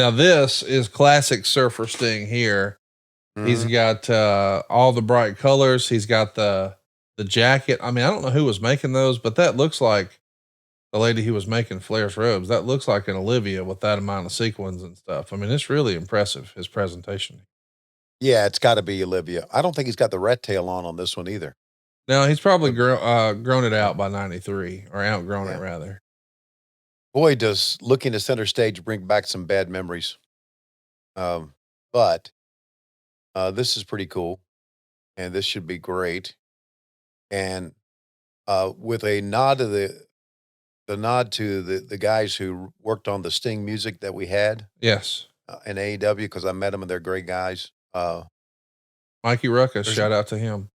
Now this is classic Surfer Sting here. He's Mhm. got all the bright colors. He's got the jacket. I mean, I don't know who was making those, but that looks like the lady who was making Flair's robes. That looks like an Olivia with that amount of sequins and stuff. I mean, it's really impressive, his presentation. Yeah, it's gotta be Olivia. I don't think he's got the rat tail on this one either. Now he's probably But grown it out by 93 or outgrown it yeah. rather. Boy, does looking to center stage bring back some bad memories. Um, but, this is pretty cool, and this should be great. And, with a nod to the nod to the guys who worked on the Sting music that we had, Yes. in AEW, because I met them and they're great guys. Mikey Ruckus, There's shout out to him.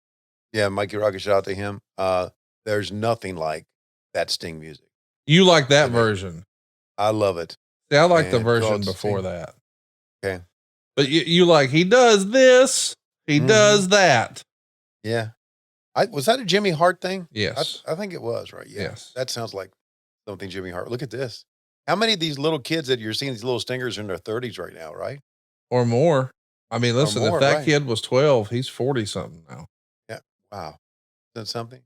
Yeah, Mikey Rocket, shout out to him. There's nothing like that Sting music You like that to me. version. I love it, See, I like the and version God before Sting. that. Okay. But you like, he does this, he Mhm. does that. Yeah. Was that a Jimmy Hart thing? Yes. I think it was, right? Yeah. Yes. That sounds like something Jimmy Hart. Look at this. How many of these little kids that you're seeing, these little stingers, are in their 30s right now, right? Or more. I mean, Or listen, if more, that right? kid was 12, he's 40 something now. Yeah. Wow. Is that something?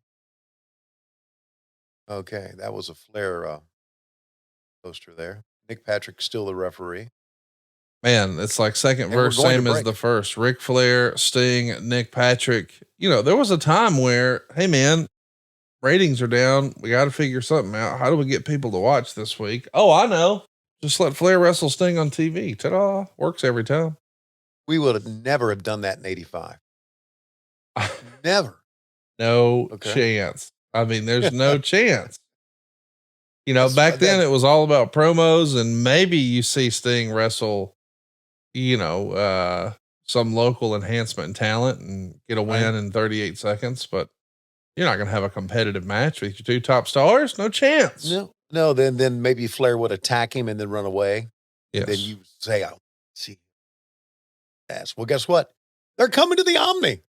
Okay, that was a Flair poster there. Nick Patrick still the referee, Man, it's like second and we're verse, going to same as the break. first. Ric Flair, Sting, Nick Patrick. You know, there was a time where, hey man, ratings are down. We got to figure something out. How do we get people to watch this week? Oh, I know. Just let Flair wrestle Sting on TV. Ta-da! Works every time. We would have never have done that in '85. Never. No Okay. chance. I mean, there's no chance. You know, That's back right. then That it was all about promos, and maybe you see Sting wrestle, you know, some local enhancement talent and get a right. win in 38 seconds, but you're not going to have a competitive match with your two top stars. No chance. No, no. Then maybe Flair would attack him and then run away, and then Yes. you say, "I'll see." Yes. Well, guess what? They're coming to the Omni.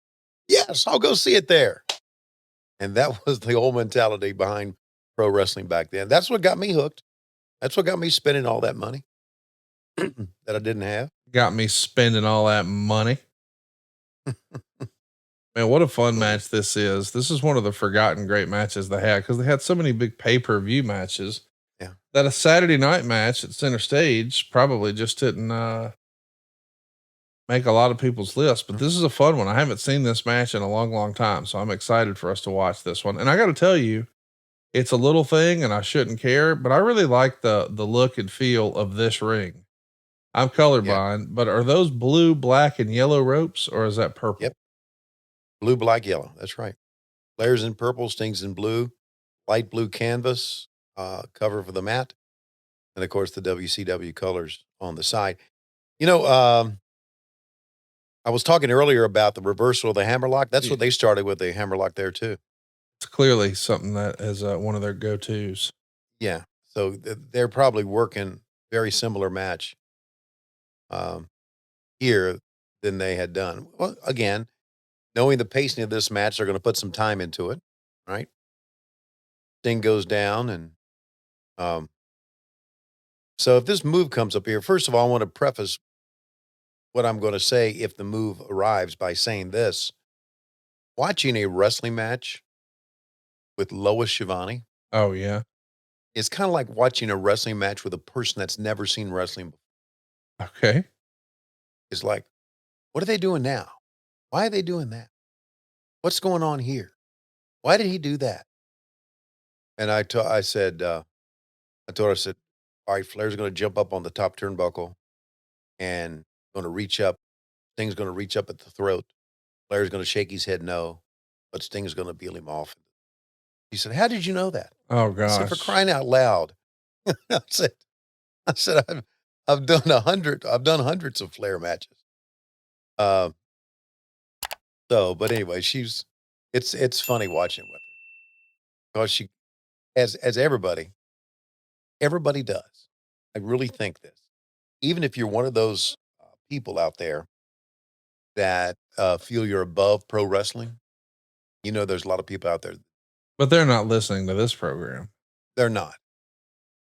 Yes, I'll go see it there. And that was the old mentality behind pro wrestling back then. That's what got me hooked. That's what got me spending all that money that I didn't have. Got me spending all that money. Man, what a fun So, match this is. This is one of the forgotten great matches they had because they had so many big pay-per-view matches yeah. that a Saturday night match at center stage probably just didn't make a lot of people's lists, but this is a fun one. I haven't seen this match in a long, long time, so I'm excited for us to watch this one. And I got to tell you, it's a little thing, and I shouldn't care, but I really like the look and feel of this ring. I'm Yeah. colorblind, but are those blue, black, and yellow ropes, or is that purple? Yep. Blue, black, yellow. That's right. Flair's in purple, Sting's in blue, light blue canvas cover for the mat, and of course the WCW colors on the side. You know, I was talking earlier about the reversal of the hammerlock. That's Yeah. what they started with, the hammerlock there too. It's clearly something that is one of their go-tos. Yeah. So they're probably working very similar match um, here than they had done. Well, again, knowing the pacing of this match, they're going to put some time into it, right? Sting goes down, and um, so if this move comes up here, first of all, I want to preface what I'm going to say if the move arrives by saying this: watching a wrestling match with Lois Schiavone Oh yeah. is kind of like watching a wrestling match with a person that's never seen wrestling before. Okay. It's like, what are they doing now? Why are they doing that? What's going on here? Why did he do that? And I said, I told her, I said, all right, Flair's going to jump up on the top turnbuckle and going to reach up. Sting's going to reach up at the throat. Flair's going to shake his head no, but Sting's going to peel him off. He said, how did you know that? Oh I said, for gosh. crying out loud. I said, I've done I've done hundreds of Flair matches. Um, but anyway, it's funny watching with her because she, as everybody does. I really think this. Even if you're one of those people out there that feel you're above pro wrestling, you know, there's a lot of people out there. But they're not listening to this program. They're not.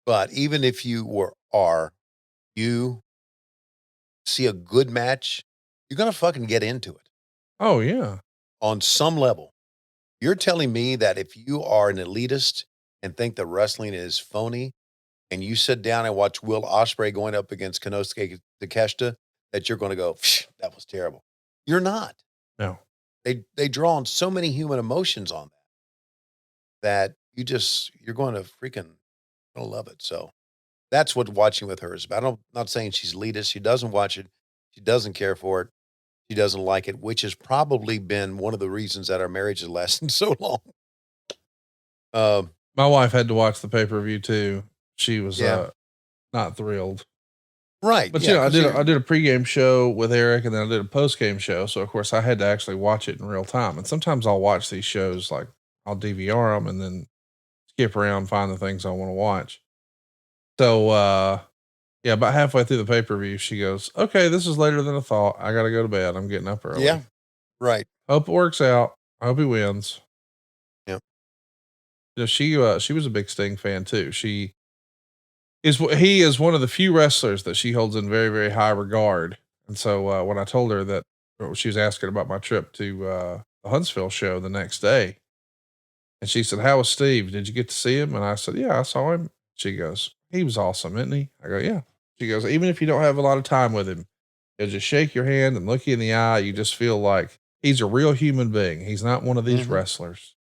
But even if you are, you see a good match, you're going to fucking get into it Oh yeah. on some level. You're telling me that if you are an elitist and think that wrestling is phony, and you sit down and watch Will Ospreay going up against Konosuke Takeshita, that you're going to go, that was terrible. You're not. No. They draw on so many human emotions on that you're going to freaking gonna love it. So that's what watching with her is about. I'm not saying she's elitist. She doesn't watch it. She doesn't care for it. She doesn't like it, which has probably been one of the reasons that our marriage has lasted so long. My wife had to watch the pay-per-view too. She was not thrilled. Right. But I did a pregame show with Eric, and then I did a postgame show. So of course I had to actually watch it in real time. And sometimes I'll watch these shows, like I'll DVR them and then skip around, find the things I want to watch. So about halfway through the pay-per-view, she goes, "Okay, this is later than I thought. I got to go to bed. I'm getting up early." Yeah. Right. Hope it works out. I hope he wins. Yeah. She was a big Sting fan too. He is one of the few wrestlers that she holds in very, very high regard. And so when I told her that she was asking about my trip to the Huntsville show the next day, and she said, "How was Steve? Did you get to see him?" And I said, "Yeah, I saw him." She goes, "He was awesome, isn't he?" I go, "Yeah." She goes, "Even if you don't have a lot of time with him, he'll just shake your hand and look you in the eye. You just feel like he's a real human being. He's not one of these wrestlers."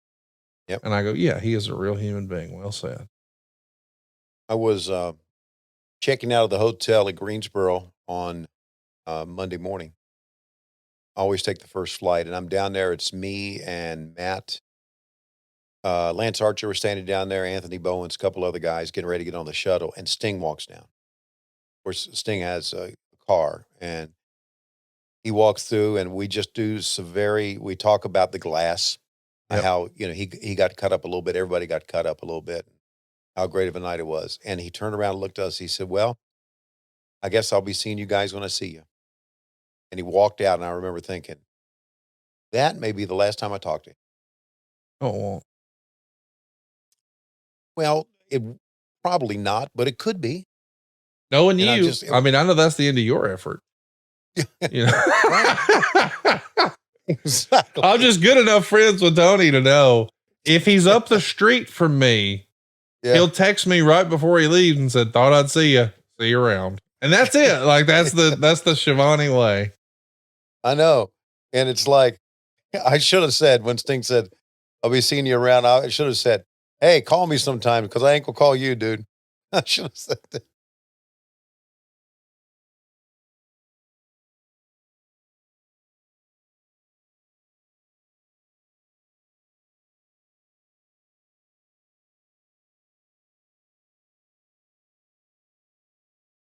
Yep. And I go, "Yeah, he is a real human being." Well said. I was checking out of the hotel at Greensboro on Monday morning. I always take the first flight, and I'm down there. It's me and Matt. Lance Archer was standing down there, Anthony Bowens, a couple other guys getting ready to get on the shuttle, and Sting walks down. Of course, Sting has a car, and he walks through, and we just do we talk about the glass, how, he got cut up a little bit. Everybody got cut up a little bit. How great of a night it was. And he turned around and looked at us. He said, "Well, I guess I'll be seeing you guys when I see you." And he walked out, and I remember thinking, that may be the last time I talk to him. Oh, Well, it probably not, but it could be. knowing you, I know that's the end of your effort. Exactly. I'm just good enough friends with Tony to know if he's up the street from me, he'll text me right before he leaves and said, "Thought I'd see you. See you around." And that's it. Like that's the Schiavone way. I know. And it's like, I should have said when Sting said, "I'll be seeing you around," I should have said, "Hey, call me sometime because I ain't gonna call you, dude." I should have said that.